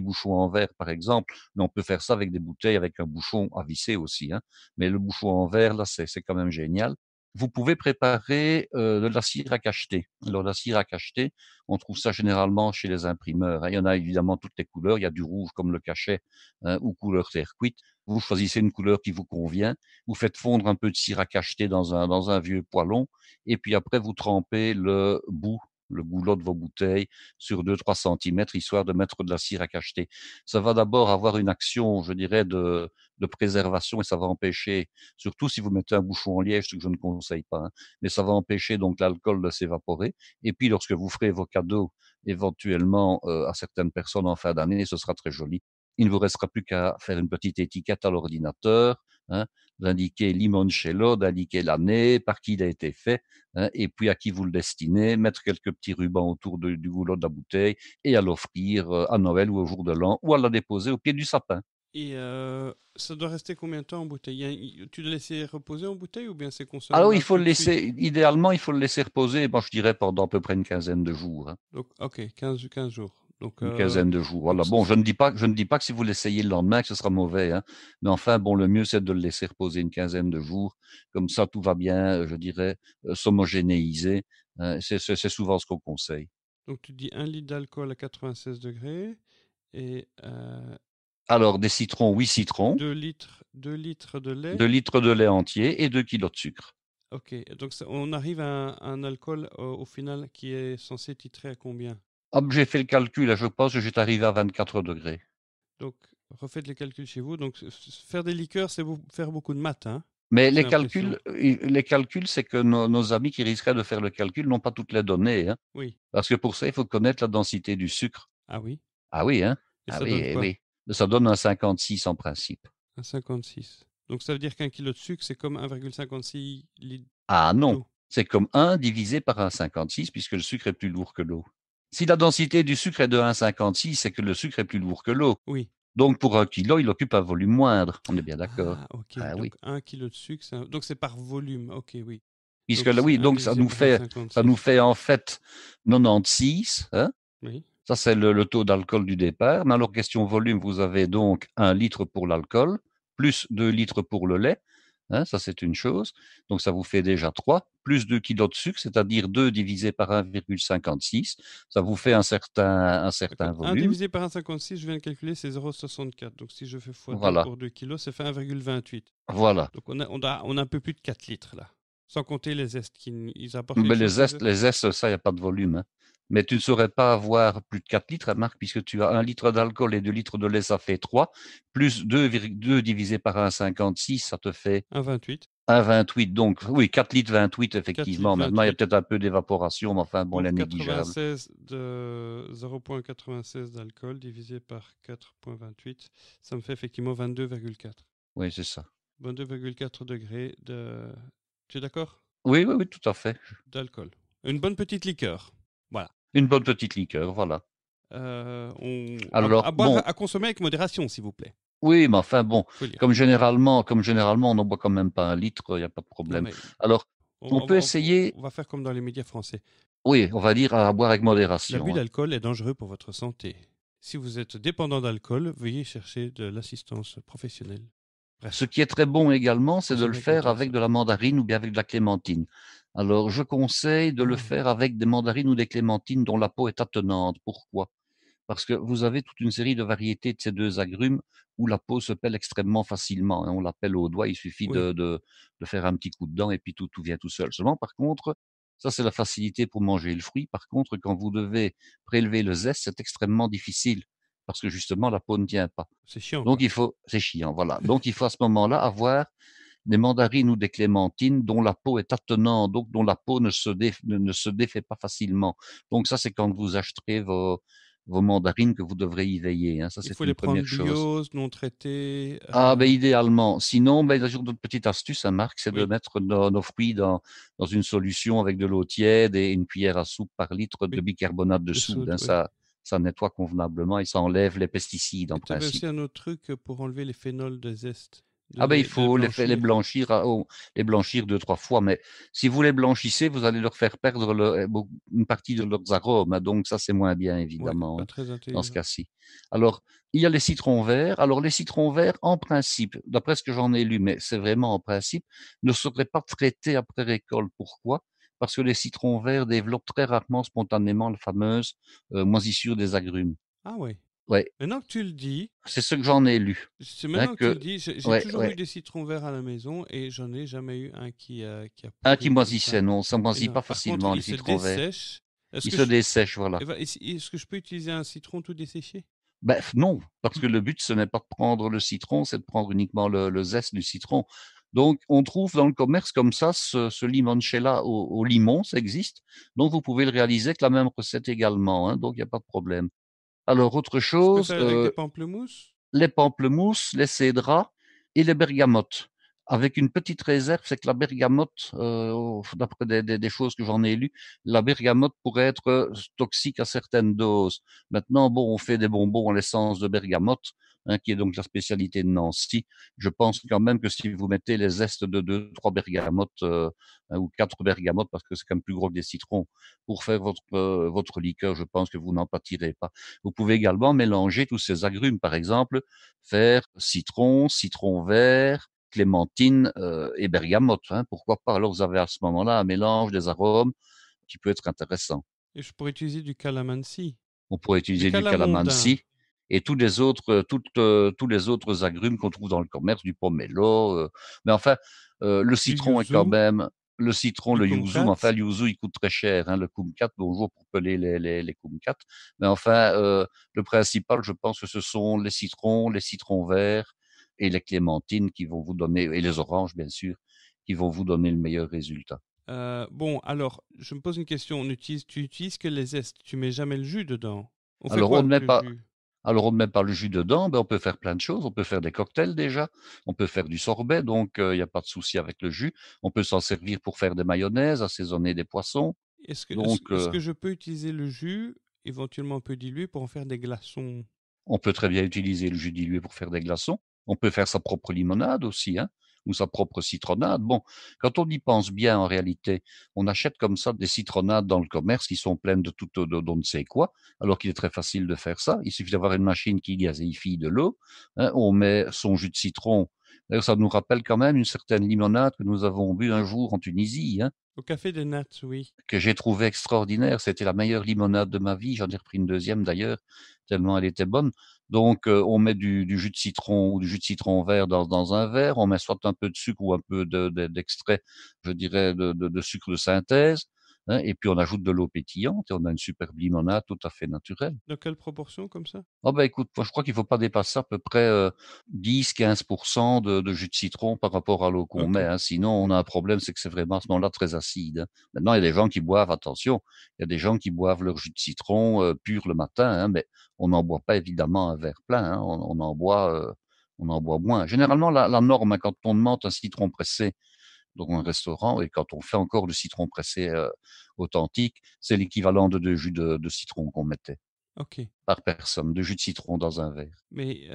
bouchon en verre, par exemple, mais on peut faire ça avec des bouteilles avec un bouchon à visser aussi, hein. Mais le bouchon en verre, là, c'est quand même génial. Vous pouvez préparer de la cire à cacheter. Alors, la cire à cacheter, on trouve ça généralement chez les imprimeurs, hein. Il y en a évidemment toutes les couleurs. Il y a du rouge comme le cachet, hein, ou couleur terre cuite. Vous choisissez une couleur qui vous convient. Vous faites fondre un peu de cire à cacheter dans un vieux poêlon et puis après vous trempez le goulot de vos bouteilles sur 2-3 centimètres, histoire de mettre de la cire à cacheter. Ça va d'abord avoir une action, je dirais, de préservation et ça va empêcher, surtout si vous mettez un bouchon en liège, ce que je ne conseille pas, hein, mais ça va empêcher donc l'alcool de s'évaporer. Et puis lorsque vous ferez vos cadeaux éventuellement à certaines personnes en fin d'année, ce sera très joli. Il ne vous restera plus qu'à faire une petite étiquette à l'ordinateur, hein, d'indiquer limoncello, d'indiquer l'année, par qui il a été fait, hein, et puis à qui vous le destinez, mettre quelques petits rubans autour du goulot de la bouteille et à l'offrir à Noël ou au jour de l'an ou à la déposer au pied du sapin. Et ça doit rester combien de temps en bouteille? Tu dois laisser reposer en bouteille ou bien c'est Alors, il consommable faut tout le de suite? laisser, idéalement, il faut le laisser reposer, je dirais, pendant à peu près une quinzaine de jours, hein. Donc, ok, 15 jours. Donc, Une quinzaine de jours. donc Voilà. Bon, je ne dis pas que si vous l'essayez le lendemain, que ce sera mauvais, hein. Mais enfin, bon, le mieux, c'est de le laisser reposer une quinzaine de jours. Comme ça, tout va bien, je dirais, s'homogénéiser, hein. C'est souvent ce qu'on conseille. donc tu dis 1 litre d'alcool à 96 degrés et Alors, des citrons, 8 citrons, 2 litres de lait. 2 litres de lait entier et 2 kilos de sucre. Ok, donc on arrive à un alcool au final qui est censé titrer à combien? Hop, j'ai fait le calcul, là, je pense que j'étais arrivé à 24 degrés. Donc, refaites les calculs chez vous. Donc, faire des liqueurs, c'est faire beaucoup de maths, hein? Mais j'ai l'impression. les calculs, c'est que nos amis qui risqueraient de faire le calcul n'ont pas toutes les données, hein. Oui. Parce que pour ça, il faut connaître la densité du sucre. Ah oui. Ah oui, hein? Et Ah ça oui, donne eh quoi? oui. Ça donne un 56 en principe. Un 56. Donc ça veut dire qu'un kilo de sucre, c'est comme 1,56 litres Ah non, d'eau. c'est comme 1 divisé par 1,56 puisque le sucre est plus lourd que l'eau. Si la densité du sucre est de 1,56, c'est que le sucre est plus lourd que l'eau. Oui. Donc pour 1 kilo, il occupe un volume moindre. On est bien d'accord. Ah, ok. Ah oui. Donc 1 kilo de sucre, donc c'est par volume. Ok, oui. Puisque Donc là, c'est oui, 1 donc divisé par 1,56. en fait 96, hein. Oui. Ça, c'est le taux d'alcool du départ. Mais alors, question volume, vous avez donc 1 litre pour l'alcool, plus 2 litres pour le lait. Hein, ça, c'est une chose. Donc, ça vous fait déjà 3, plus 2 kilos de sucre, c'est-à-dire 2 divisé par 1,56. Ça vous fait un certain D'accord. 1 volume. divisé par 1,56, je viens de calculer, c'est 0,64. Donc si je fais x2 Voilà. pour 2 kilos, ça fait 1,28. Voilà. Donc on a un peu plus de 4 litres là. Sans compter les zestes. Ils apportent Mais quelque chose, les zestes? les zestes, ça, il n'y a pas de volume, hein. Mais tu ne saurais pas avoir plus de 4 litres, hein, Marc, puisque tu as 1 litre d'alcool et 2 litres de lait, ça fait 3, plus 2 divisé par 1,56, ça te fait 1,28. 1,28. Donc, oui, 4 litres 28, 4 litres effectivement. Maintenant, il y a 28. peut-être un peu d'évaporation, mais enfin, bon, elle est Pour négligeable. 0,96 d'alcool divisé par 4,28, ça me fait effectivement 22,4. Oui, c'est ça. 22,4 degrés de... Tu es d'accord? Oui, oui, oui, tout à fait. D'alcool. Une bonne petite liqueur. Voilà. Une bonne petite liqueur, voilà. À Alors, boire, bon, à consommer avec modération, s'il vous plaît. oui, mais enfin, bon, Faut dire. comme généralement, on n'en boit quand même pas 1 litre, il n'y a pas de Non, problème. mais Alors, on, on on peut va, on- essayer, on va faire comme dans les médias français. oui, on va dire à boire avec L'abus modération, hein. d'alcool est dangereux pour votre santé. Si vous êtes dépendant d'alcool, veuillez chercher de l'assistance professionnelle. Ce Bref, qui est très bon également, c'est de le consommez avec faire avec modération. de la mandarine ou bien avec de la clémentine. Alors, je conseille de le Ah, faire avec des mandarines ou des clémentines dont la peau est attenante. Pourquoi? Parce que vous avez toute une série de variétés de ces 2 agrumes où la peau se pèle extrêmement facilement, hein. On la pèle au doigt, il suffit oui. de faire un petit coup dedans et puis tout vient tout seul. Seulement, par contre, ça, c'est la facilité pour manger le fruit. Par contre, quand vous devez prélever le zeste, c'est extrêmement difficile parce que justement, la peau ne tient pas. C'est chiant, Donc quoi. c'est chiant, voilà. Donc il faut à ce moment-là avoir des mandarines ou des clémentines dont la peau est attenante, donc dont la peau ne se défait pas facilement. Donc ça, c'est quand vous acheterez vos mandarines que vous devrez y veiller, hein. Ça, Il c'est faut les une prendre première chose. bios, non traités. Ah, ben idéalement. Sinon, ben, il y a toujours d'autres petites astuces, hein, Marc, c'est de Oui, mettre nos fruits dans une solution avec de l'eau tiède et une cuillère à soupe par litre de oui. bicarbonate de De soude, soude, hein. oui. Ça nettoie convenablement et ça enlève les pesticides en Et tu avais aussi principe. un autre truc pour enlever les phénols des zestes, Ah ben il de les faut les blanchir. blanchir, les blanchir 2-3 fois, mais si vous les blanchissez, vous allez leur faire perdre une partie de leurs arômes, hein, donc ça c'est moins bien Ouais, évidemment, pas hein, très dans ce intelligent. cas-ci. Alors, il y a les citrons verts. Alors les citrons verts, en principe, d'après ce que j'en ai lu, mais c'est vraiment en principe, ne seraient pas traités après récolte. Pourquoi? Parce que les citrons verts développent très rarement spontanément la fameuse moisissure des agrumes. Ah ouais. Ouais, Maintenant que tu le dis, c'est ce que j'en ai lu. c'est Hein, maintenant que tu le que dis, j'ai ouais, toujours eu ouais. des citrons verts à la maison et j'en ai jamais eu un qui a Un qui pourri comme ça. moisissait, non, ça Et moisit non. pas Par contre, facilement les il se citrons verts. dessèche. Est-ce Il que se je, dessèche, voilà. est-ce que je peux utiliser un citron tout desséché? Ben non, parce que le but, ce n'est pas de prendre le citron, c'est de prendre uniquement le zeste du citron. Donc, on trouve dans le commerce comme ça ce limoncello au limon, ça existe. Donc, vous pouvez le réaliser avec la même recette également, hein, donc il n'y a pas de problème. Alors, autre Je peux chose, faire avec des pamplemousses? les pamplemousses, les cédrats et les bergamotes. Avec une petite réserve, c'est que la bergamote, d'après des choses que j'en ai lues, la bergamote pourrait être toxique à certaines doses. Maintenant, bon, on fait des bonbons à l'essence de bergamote, hein, qui est donc la spécialité de Nancy. Je pense quand même que si vous mettez les zestes de 2, 3 bergamotes ou 4 bergamotes, parce que c'est quand même plus gros que des citrons, pour faire votre liqueur, je pense que vous n'en pâtirez pas. Vous pouvez également mélanger tous ces agrumes, par exemple, faire citron, citron vert, clémentine et bergamote, hein, pourquoi pas. Alors vous avez à ce moment-là un mélange des arômes qui peut être intéressant. Et je pourrais utiliser du calamansi. On pourrait Du utiliser du calamondin. calamansi et tous les autres agrumes qu'on trouve dans le commerce, du pomelo. Mais enfin, le Du citron est quand yuzu. même le citron, Du le yuzu. Mais enfin, kumquat. le yuzu, il coûte très cher, hein, le kumquat. Bonjour pour peler les kumquats. Mais enfin, le principal, je pense que ce sont les citrons verts et les clémentines qui vont vous donner, et les oranges bien sûr, qui vont vous donner le meilleur résultat. Bon, alors, je me pose une question. Tu utilises que les zestes, tu mets jamais le jus dedans. On fait Alors quoi on ne avec met le pas, jus? alors on ne met pas le jus dedans, ben on peut faire plein de choses. On peut faire des cocktails déjà, on peut faire du sorbet, donc il y a pas de souci avec le jus. On peut s'en servir pour faire des mayonnaises, assaisonner des poissons. Donc Est-ce que je peux utiliser le jus, éventuellement un peu dilué, pour en faire des glaçons? on peut très bien utiliser le jus dilué pour faire des glaçons. On peut faire sa propre limonade aussi, hein, ou sa propre citronnade. Bon, quand on y pense bien, en réalité, on achète comme ça des citronnades dans le commerce qui sont pleines de tout, d'on ne sait quoi, alors qu'il est très facile de faire ça. Il suffit d'avoir une machine qui gazéifie de l'eau, hein, on met son jus de citron. D'ailleurs, ça nous rappelle quand même une certaine limonade que nous avons bu un jour en Tunisie, hein, Au café des nattes, oui. que j'ai trouvé extraordinaire. C'était la meilleure limonade de ma vie. J'en ai repris une deuxième d'ailleurs, tellement elle était bonne. Donc, on met du jus de citron ou du jus de citron vert dans un verre. On met soit un peu de sucre ou un peu d'extrait, je dirais, de sucre de synthèse, hein, et puis on ajoute de l'eau pétillante et on a une superbe limonade tout à fait naturelle. Dans quelle proportion comme ça? Oh bah écoute, moi je crois qu'il faut pas dépasser à peu près 10-15% de jus de citron par rapport à l'eau qu'on met, Ok. hein. Sinon, on a un problème, c'est que c'est vraiment à ce moment-là très acide, hein. Maintenant, il y a des gens qui boivent, attention, il y a des gens qui boivent leur jus de citron pur le matin, hein, mais on n'en boit pas évidemment un verre plein, hein. On en boit moins. Généralement, la norme, hein, quand on demande un citron pressé dans un restaurant et quand on fait encore du citron pressé authentique, c'est l'équivalent de 2 jus de citron qu'on mettait Ok. par personne, de jus de citron dans un verre. Mais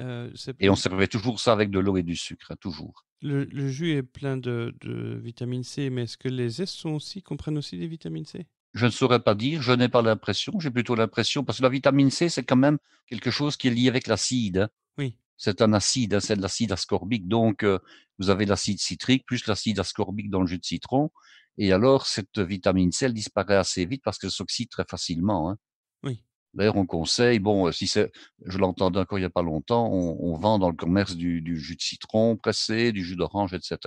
Et on servait toujours ça avec de l'eau et du sucre, hein, toujours. le jus est plein de vitamine C, mais est-ce que les zestes comprennent aussi des vitamines C? Je ne saurais pas dire, je n'ai pas l'impression, j'ai plutôt l'impression, parce que la vitamine C, c'est quand même quelque chose qui est lié avec l'acide, hein. Oui. C'est un acide, hein, c'est de l'acide ascorbique. Donc, vous avez l'acide citrique plus l'acide ascorbique dans le jus de citron. Et alors, cette vitamine C, elle disparaît assez vite parce qu'elle s'oxyde très facilement, hein. Oui. D'ailleurs, on conseille, bon, si c'est, je l'entendais encore il y a pas longtemps, on vend dans le commerce du jus de citron pressé, du jus d'orange, etc.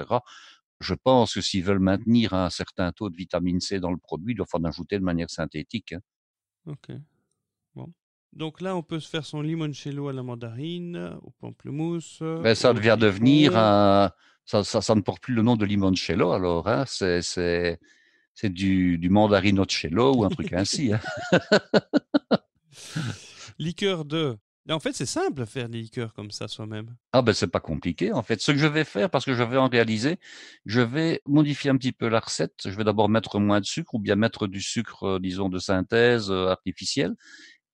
Je pense que s'ils veulent maintenir un certain taux de vitamine C dans le produit, ils doivent en ajouter de manière synthétique, hein. Ok. Bon. Donc là, on peut se faire son limoncello à la mandarine, au pamplemousse, Ben, ça au devient devenir citron. ça ne porte plus le nom de limoncello alors, hein. C'est du mandarinocello ou un truc ainsi, hein. Liqueur de. Et en fait, c'est simple à faire des liqueurs comme ça soi-même. Ah ben, c'est pas compliqué en fait. Ce que je vais faire, parce que je vais en réaliser, je vais modifier un petit peu la recette. Je vais d'abord mettre moins de sucre ou bien mettre du sucre, disons de synthèse, artificiel.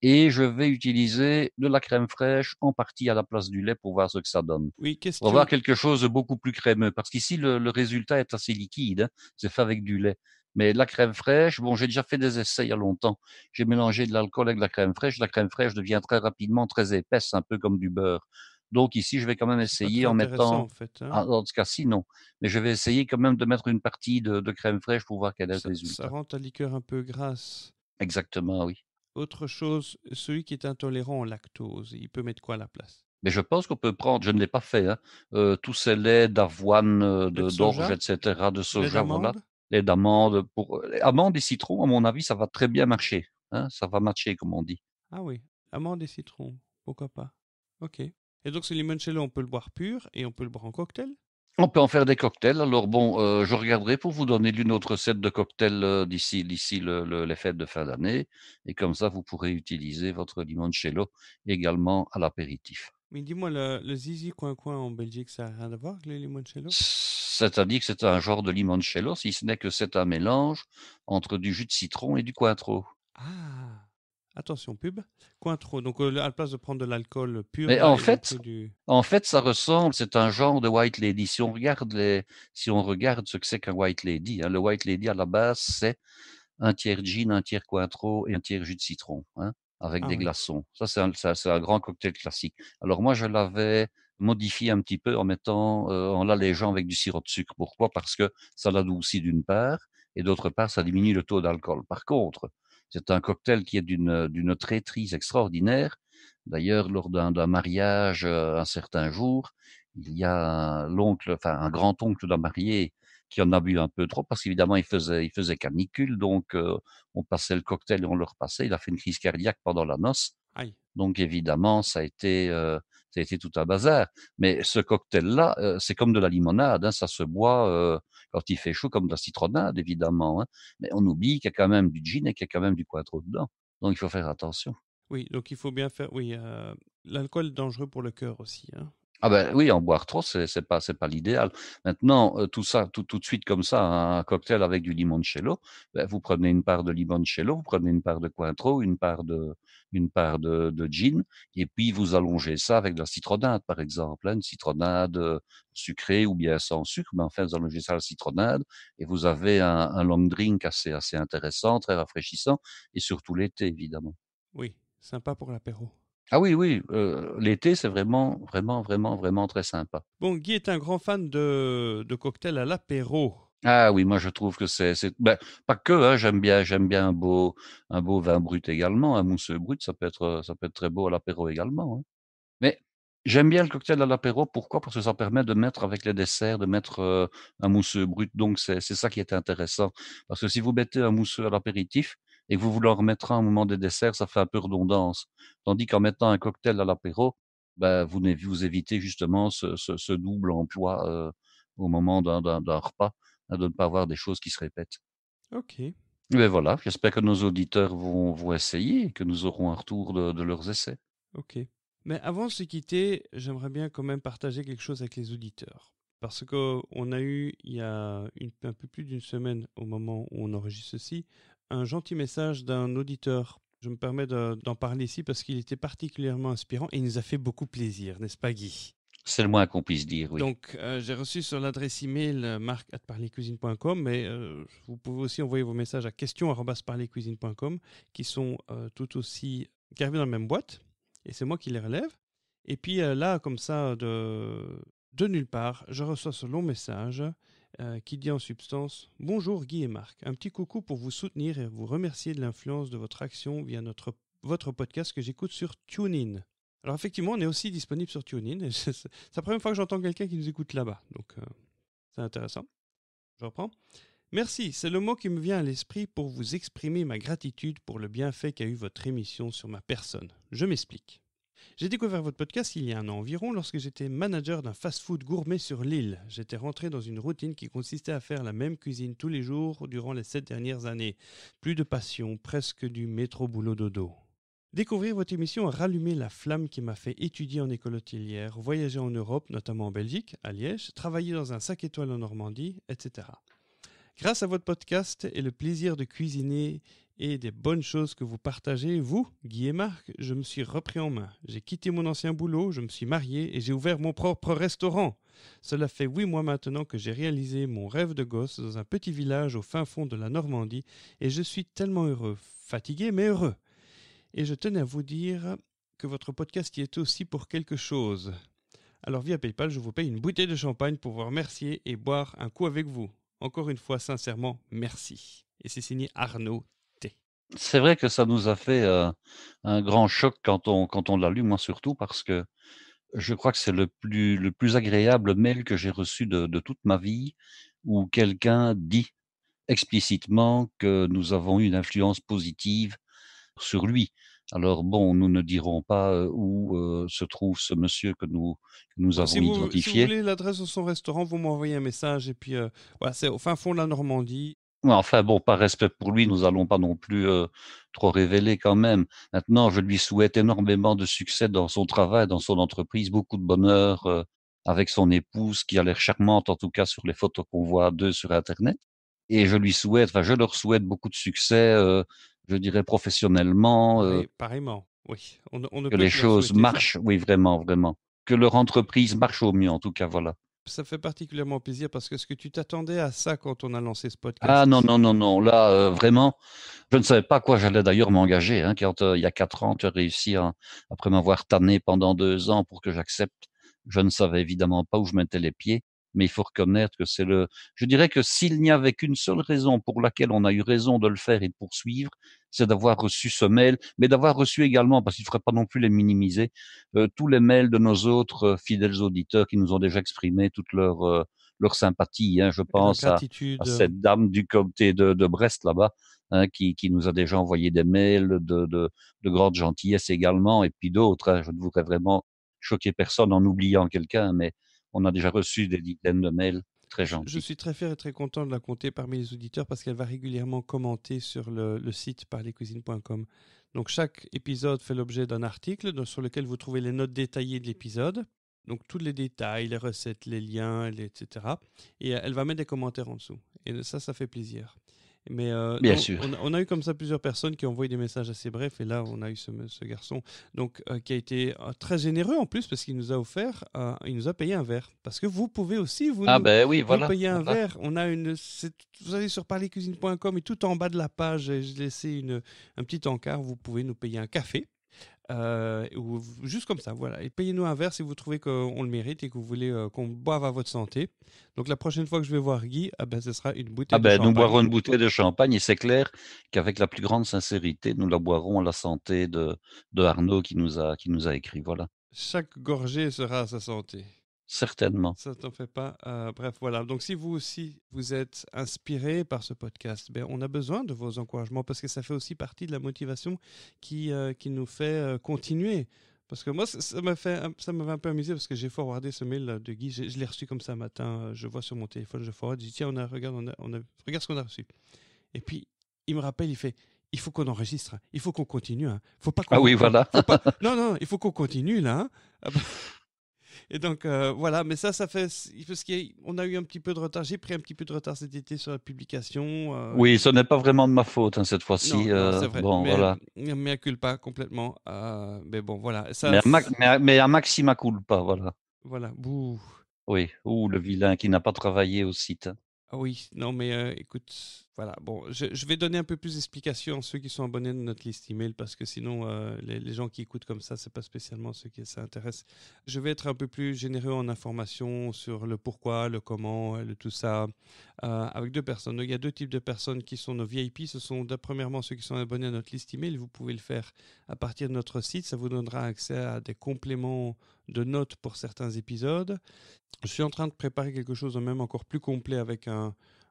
Et je vais utiliser de la crème fraîche en partie à la place du lait pour voir ce que ça donne. Oui, Pour avoir question. quelque chose de beaucoup plus crémeux, parce qu'ici le résultat est assez liquide, hein. C'est fait avec du lait. Mais la crème fraîche, bon, j'ai déjà fait des essais il y a longtemps. J'ai mélangé de l'alcool avec de la crème fraîche. La crème fraîche devient très rapidement très épaisse, un peu comme du beurre. Donc ici, je vais quand même C'est pas essayer très en intéressant en mettant, fait, hein. ah, dans ce cas-ci, non. Mais je vais essayer quand même de mettre une partie de crème fraîche pour voir quel est le Ça résultat. rend ta liqueur un peu grasse. Exactement, oui. Autre chose, celui qui est intolérant au lactose, il peut mettre quoi à la place? Mais je pense qu'on peut prendre, je ne l'ai pas fait, hein, tous ces laits d'avoine, Lait de d'orge, soja? et cetera, de Lait soja, voilà. d'amande? Lait d'amande pour amandes et citron, à mon avis, ça va très bien marcher, hein, ça va matcher, comme on dit. Ah oui, amande et citron, pourquoi pas. Ok. Et donc ce limoncello, on peut le boire pur et on peut le boire en cocktail? On peut en faire des cocktails. Alors bon, je regarderai pour vous donner l'une autre recette de cocktail, d'ici les fêtes de fin d'année et comme ça, vous pourrez utiliser votre limoncello également à l'apéritif. Mais dis-moi, le zizi coin-coin en Belgique, ça n'a rien à voir avec le limoncello? C'est-à-dire que c'est un genre de limoncello, si ce n'est que c'est un mélange entre du jus de citron et du Cointreau. Ah! Attention, pub. Cointreau. Donc, à la place de prendre de l'alcool pur, Mais là, ils ont pris du. en fait, ça ressemble, c'est un genre de white lady. Si on regarde ce que c'est qu'un white lady, hein, le white lady à la base, c'est un tiers gin, un tiers Cointreau et un tiers jus de citron, hein, avec Ah des oui. glaçons. Ça, c'est un grand cocktail classique. Alors moi, je l'avais modifié un petit peu en mettant, en l'allégeant avec du sirop de sucre. Pourquoi? Parce que ça l'adoucit d'une part et d'autre part, ça diminue le taux d'alcool. Par contre, c'est un cocktail qui est d'une traîtrise extraordinaire. D'ailleurs, lors d'un mariage, un certain jour, il y a un grand-oncle d'un marié qui en a bu un peu trop parce qu'évidemment il faisait canicule, donc on passait le cocktail et on le repassait. Il a fait une crise cardiaque pendant la noce, Aïe. donc évidemment ça a été ça a été tout un bazar. Mais ce cocktail-là, c'est comme de la limonade, hein, ça se boit quand il fait chaud comme de la citronnade, évidemment. Hein. Mais on oublie qu'il y a quand même du gin et qu'il y a quand même du Cointreau dedans. Donc il faut faire attention. Oui, donc il faut bien faire. Oui, l'alcool est dangereux pour le cœur aussi. Hein. Ah ben oui, en boire trop, c'est pas l'idéal. Maintenant, tout ça, tout de suite comme ça, un cocktail avec du limoncello, ben, vous prenez une part de limoncello, vous prenez une part de Cointreau, une part de gin, et puis vous allongez ça avec de la citronnade, par exemple, hein, une citronnade sucrée ou bien sans sucre, mais enfin, vous allongez ça à la citronnade, et vous avez un long drink assez intéressant, très rafraîchissant, et surtout l'été, évidemment. Oui, sympa pour l'apéro. Ah oui, oui, l'été, c'est vraiment très sympa. Bon, Guy est un grand fan de cocktails à l'apéro. Ah oui, moi je trouve que ben, pas que, hein, j'aime bien un beau vin brut également, un mousseux brut, ça peut être très beau à l'apéro également, hein. Mais j'aime bien le cocktail à l'apéro, pourquoi? Parce que ça permet de mettre avec les desserts, de mettre, un mousseux brut, donc c'est ça qui est intéressant. Parce que si vous mettez un mousseux à l'apéritif et que vous voulez en remettre un au moment des desserts, ça fait un peu redondance. Tandis qu'en mettant un cocktail à l'apéro, bah, vous évitez justement ce double emploi, au moment d'un repas, hein, de ne pas avoir des choses qui se répètent. Ok, Mais voilà, j'espère que nos auditeurs vont essayer et que nous aurons un retour de leurs essais. ok. Mais avant de se quitter, j'aimerais bien quand même partager quelque chose avec les auditeurs. Parce qu'on a eu, il y a un peu plus d'une semaine, au moment où on enregistre ceci, un gentil message d'un auditeur. Je me permets d'en parler ici parce qu'il était particulièrement inspirant et il nous a fait beaucoup plaisir, n'est-ce pas, Guy? C'est le moins qu'on puisse dire, oui. Donc, j'ai reçu sur l'adresse email marc@parlercuisine.com, mais vous pouvez aussi envoyer vos messages à questions@parlercuisine.com qui sont tout aussi qui arrivent dans la même boîte, et c'est moi qui les relève. Et puis là, comme ça, de nulle part, je reçois ce long message qui dit en substance: Bonjour Guy et Marc, un petit coucou pour vous soutenir et vous remercier de l'influence de votre action via votre podcast que j'écoute sur TuneIn. Alors effectivement, on est aussi disponible sur TuneIn. Et c'est la première fois que j'entends quelqu'un qui nous écoute là-bas. Donc c'est intéressant. Je reprends. Merci, c'est le mot qui me vient à l'esprit pour vous exprimer ma gratitude pour le bienfait qu'a eu votre émission sur ma personne. Je m'explique. J'ai découvert votre podcast il y a un an environ lorsque j'étais manager d'un fast-food gourmet sur l'île. J'étais rentré dans une routine qui consistait à faire la même cuisine tous les jours durant les 7 dernières années. Plus de passion, presque du métro boulot dodo. Découvrir votre émission a rallumé la flamme qui m'a fait étudier en école hôtelière, voyager en Europe, notamment en Belgique, à Liège, travailler dans un 5 étoiles en Normandie, etc. Grâce à votre podcast et le plaisir de cuisiner et des bonnes choses que vous partagez, vous, Guy et Marc, je me suis repris en main. J'ai quitté mon ancien boulot, je me suis marié et j'ai ouvert mon propre restaurant. Cela fait 8 mois maintenant que j'ai réalisé mon rêve de gosse dans un petit village au fin fond de la Normandie et je suis tellement heureux. Fatigué mais heureux. Et je tenais à vous dire que votre podcast y est aussi pour quelque chose. Alors via PayPal, je vous paye une bouteille de champagne pour vous remercier et boire un coup avec vous. Encore une fois, sincèrement, merci. Et c'est signé Arnaud T. C'est vrai que ça nous a fait, un grand choc quand on l'a lu, moi surtout parce que je crois que c'est le plus agréable mail que j'ai reçu de toute ma vie, où quelqu'un dit explicitement que nous avons eu une influence positive sur lui. Alors bon, nous ne dirons pas, où, se trouve ce monsieur que nous Bon, avons si vous identifié. voulez l'adresse de son restaurant, vous m'envoyez un message et puis voilà, c'est au fin fond de la Normandie. Ouais, enfin bon, par respect pour lui, nous allons pas non plus, trop révéler quand même. Maintenant, je lui souhaite énormément de succès dans son travail, dans son entreprise, beaucoup de bonheur, avec son épouse qui a l'air charmante, en tout cas sur les photos qu'on voit d'eux sur internet. Et je lui souhaite, enfin je leur souhaite beaucoup de succès, je dirais professionnellement, Pareillement. Oui, on ne que peut les que leur choses souhaiter ça. marchent, oui vraiment, vraiment. Que leur entreprise marche au mieux en tout cas, voilà. Ça fait particulièrement plaisir parce que est-ce que tu t'attendais à ça quand on a lancé ce Ah non, podcast? non, non, non, là, vraiment, je ne savais pas à quoi j'allais d'ailleurs m'engager, hein, quand, il y a 4 ans, tu as réussi à après m'avoir tanné pendant 2 ans pour que j'accepte. Je ne savais évidemment pas où je mettais les pieds, mais il faut reconnaître que je dirais que s'il n'y avait qu'une seule raison pour laquelle on a eu raison de le faire et de poursuivre, c'est d'avoir reçu ce mail, mais d'avoir reçu également, parce qu'il ne faudrait pas non plus les minimiser, tous les mails de nos autres, fidèles auditeurs qui nous ont déjà exprimé toute leur sympathie, hein. Je Et leur pense à gratitude. cette dame du côté de Brest là-bas, hein, qui nous a déjà envoyé des mails de grande gentillesse également, et puis d'autres. Hein. Je ne voudrais vraiment choquer personne en oubliant quelqu'un, mais on a déjà reçu des dizaines de mails très Je gentils. suis très fier et très content de la compter parmi les auditeurs parce qu'elle va régulièrement commenter sur le site parlescuisines.com. Donc chaque épisode fait l'objet d'un article sur lequel vous trouvez les notes détaillées de l'épisode. Donc tous les détails, les recettes, les liens, etc. Et elle va mettre des commentaires en dessous. Et ça fait plaisir. Mais Bien non, sûr. on a eu comme ça plusieurs personnes qui ont envoyé des messages assez brefs. Et là, on a eu ce garçon donc, qui a été très généreux en plus parce qu'il nous a offert, il nous a payé un verre. Parce que vous pouvez aussi Ah ben oui, nous voilà. payer un voilà. verre. On a vous allez sur parlescuisines.com et tout en bas de la page, j'ai laissé un petit encart. Vous pouvez nous payer un café. Ou juste comme ça, voilà. Et payez-nous un verre si vous trouvez qu'on le mérite et que vous voulez qu'on boive à votre santé. Donc la prochaine fois que je vais voir Guy, ce sera une bouteille Ah de ben, nous champagne. boirons une bouteille de champagne et c'est clair qu'avec la plus grande sincérité, nous la boirons à la santé de Arnaud qui nous a écrit. Voilà, Chaque gorgée sera à sa santé. certainement. Ça t'en fait pas. Bref, voilà. Donc, si vous aussi, vous êtes inspiré par ce podcast, on a besoin de vos encouragements parce que ça fait aussi partie de la motivation qui nous fait continuer. Parce que moi, ça m'avait un peu amusé parce que j'ai forwardé ce mail de Guy. Je l'ai reçu comme ça un matin. Je vois sur mon téléphone, je forward. Je dis, tiens, regarde ce qu'on a reçu. Et puis, il me rappelle, il fait, il faut qu'on enregistre. Il faut qu'on continue. Faut pas qu'on... Ah oui, voilà. Non, il faut qu'on continue là. Et donc, voilà, mais ça fait... Parce qu'on a eu un petit peu de retard. J'ai pris un petit peu de retard cet été sur la publication. Oui, ce n'est pas vraiment de ma faute cette fois-ci. Non, c'est vrai. Bon, Mais voilà. un culpa complètement. Mais bon, voilà. Ça, Mais un maxima culpa, voilà. voilà. Bouh. Oui, ou le vilain qui n'a pas travaillé au site. Ah oui, non, mais écoute, voilà. Bon, je vais donner un peu plus d'explications à ceux qui sont abonnés de notre liste email parce que sinon, les gens qui écoutent comme ça, c'est pas spécialement ceux qui s'intéressent. Je vais être un peu plus généreux en informations sur le pourquoi, le comment, tout ça, avec deux personnes. Donc, il y a deux types de personnes qui sont nos VIP. Ce sont premièrement ceux qui sont abonnés à notre liste email. Vous pouvez le faire à partir de notre site. Ça vous donnera accès à des compléments de notes pour certains épisodes. Je suis en train de préparer quelque chose de même encore plus complet avec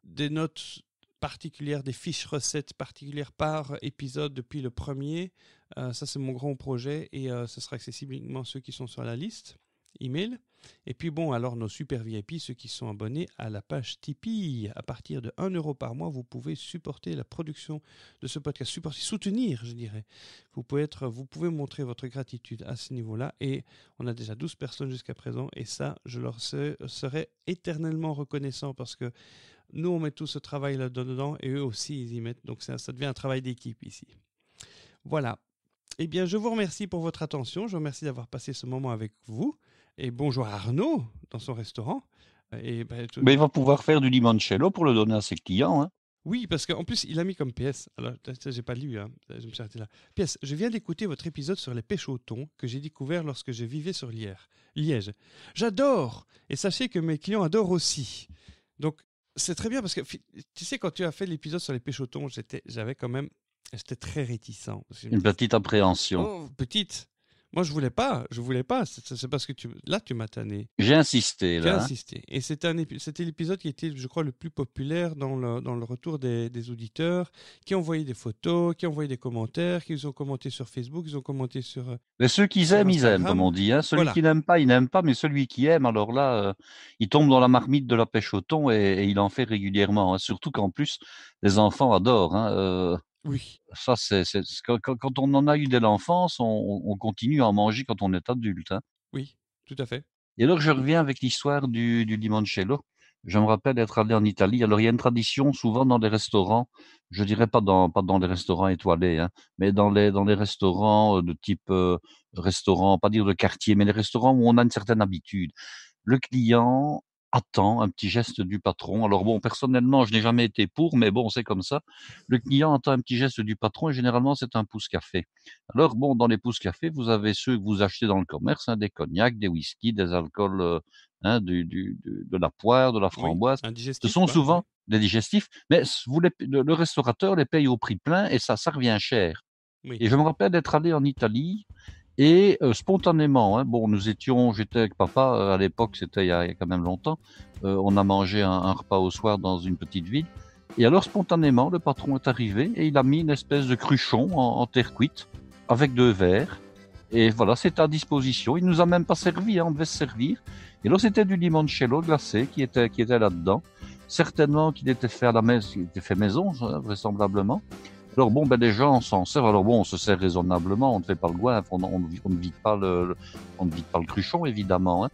des notes particulières, des fiches recettes particulières par épisode depuis le premier. Ça, c'est mon grand projet et ce sera accessible uniquement à ceux qui sont sur la liste email. Et puis bon, alors nos super VIP, ceux qui sont abonnés à la page Tipeee, à partir de 1 € par mois, vous pouvez supporter la production de ce podcast, soutenir, je dirais. Vous pouvez montrer votre gratitude à ce niveau-là et on a déjà 12 personnes jusqu'à présent et ça, je leur serai éternellement reconnaissant parce que nous, on met tout ce travail là-dedans et eux aussi, ils y mettent. Donc ça devient un travail d'équipe ici. Voilà. Eh bien, je vous remercie pour votre attention. Je vous remercie d'avoir passé ce moment avec vous. Et bonjour à Arnaud dans son restaurant. Mais il va pouvoir faire du limoncello pour le donner à ses clients. Hein. Oui, parce qu'en plus, il a mis comme PS. Alors, j'ai pas lu, hein. Je me suis arrêté là. PS, je viens d'écouter votre épisode sur les pêches au thon que j'ai découvert lorsque je vivais sur Liège. J'adore. Et sachez que mes clients adorent aussi. Donc, c'est très bien parce que, tu sais, quand tu as fait l'épisode sur les pêches au thon, j'étais très réticent. Une petite appréhension. Oh, petite. Moi, je voulais pas. C'est parce que tu m'as tanné. J'ai insisté, là. J'ai insisté. Et c'était l'épisode qui était, je crois, le plus populaire dans le retour des auditeurs, qui ont envoyé des photos, qui ont envoyé des commentaires, qui ont commenté sur Facebook, ils ont commenté sur Mais ceux qui aiment, ils aiment, comme on dit. Hein. Celui qui n'aime pas, il n'aime pas, mais celui qui aime, alors là, il tombe dans la marmite de la pêche au thon et il en fait régulièrement. Hein. Surtout qu'en plus, les enfants adorent. Hein. Oui. Ça, quand on en a eu dès l'enfance, on continue à en manger quand on est adulte. Hein. Oui, tout à fait. Et alors, je reviens avec l'histoire du limoncello. Je me rappelle être allé en Italie. Alors, il y a une tradition souvent dans les restaurants, je dirais pas dans les restaurants étoilés, hein, mais dans les restaurants de type restaurant, pas dire de quartier, mais les restaurants où on a une certaine habitude. Le client attend un petit geste du patron. Alors bon, personnellement, je n'ai jamais été pour, mais bon, c'est comme ça. Le client attend un petit geste du patron et généralement, c'est un pouce café. Alors bon, dans les pouces café, vous avez ceux que vous achetez dans le commerce, hein, des cognacs, des whisky, des alcools, de la poire, de la framboise. Ce sont souvent des digestifs, mais le restaurateur les paye au prix plein et ça revient cher. Oui. Et je me rappelle d'être allé en Italie et spontanément, hein, bon, j'étais avec papa à l'époque, c'était il y a quand même longtemps. On a mangé un repas au soir dans une petite ville. Et alors spontanément, le patron est arrivé et il a mis une espèce de cruchon en terre cuite avec 2 verres. Et voilà, c'est à disposition. Il nous a même pas servi, hein, on devait se servir. Et là, c'était du limoncello glacé qui était là-dedans. Certainement qu'il était fait à la maison, il était fait maison, vraisemblablement. Alors bon, les gens s'en servent. Alors bon, on se sert raisonnablement, on ne fait pas le goinfre, on ne vide pas le cruchon, évidemment, hein.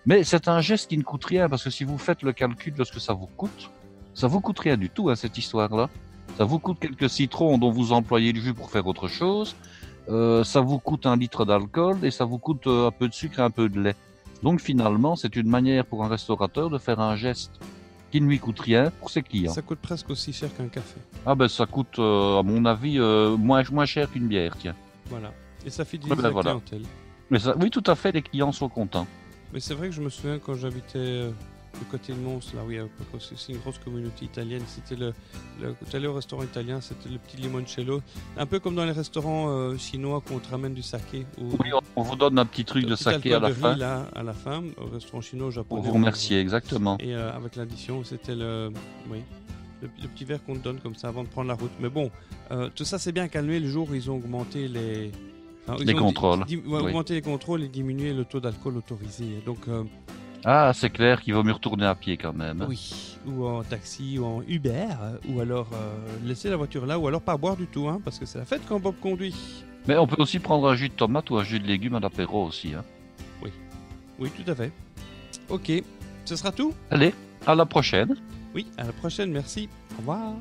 Mais c'est un geste qui ne coûte rien, parce que si vous faites le calcul de ce que ça vous coûte rien du tout, hein, cette histoire-là. Ça vous coûte quelques citrons dont vous employez le jus pour faire autre chose. Ça vous coûte 1 litre d'alcool et ça vous coûte un peu de sucre et un peu de lait. Donc finalement, c'est une manière pour un restaurateur de faire un geste qui ne lui coûte rien pour ses clients. Ça coûte presque aussi cher qu'un café. Ah ben ça coûte, à mon avis, moins cher qu'une bière, tiens. Voilà. Et ça fidélise la clientèle. Mais ça, oui, tout à fait, les clients sont contents. Mais c'est vrai que je me souviens quand j'habitais du côté de Mons, là, oui, c'est une grosse communauté italienne. C'était quand tu allais au restaurant italien, c'était le petit limoncello. Un peu comme dans les restaurants chinois qu'on te ramène du saké. Oui, on vous donne un petit truc de saké à la fin. Là, à la fin, au restaurant chinois, au Japon. Pour vous remercier, exactement. Et avec l'addition, c'était le petit verre qu'on te donne comme ça avant de prendre la route. Mais bon, tout ça c'est bien calmé le jour où ils ont augmenté les contrôles. Augmenté les contrôles et diminué le taux d'alcool autorisé. Donc ah, c'est clair qu'il vaut mieux retourner à pied quand même. Oui, ou en taxi, ou en Uber, ou alors laisser la voiture là, ou alors pas boire du tout, hein, parce que c'est la fête quand Bob conduit. Mais on peut aussi prendre un jus de tomate ou un jus de légumes à l'apéro aussi. Hein. Oui, tout à fait. Ok, ce sera tout. Allez, à la prochaine. Oui, à la prochaine, merci. Au revoir.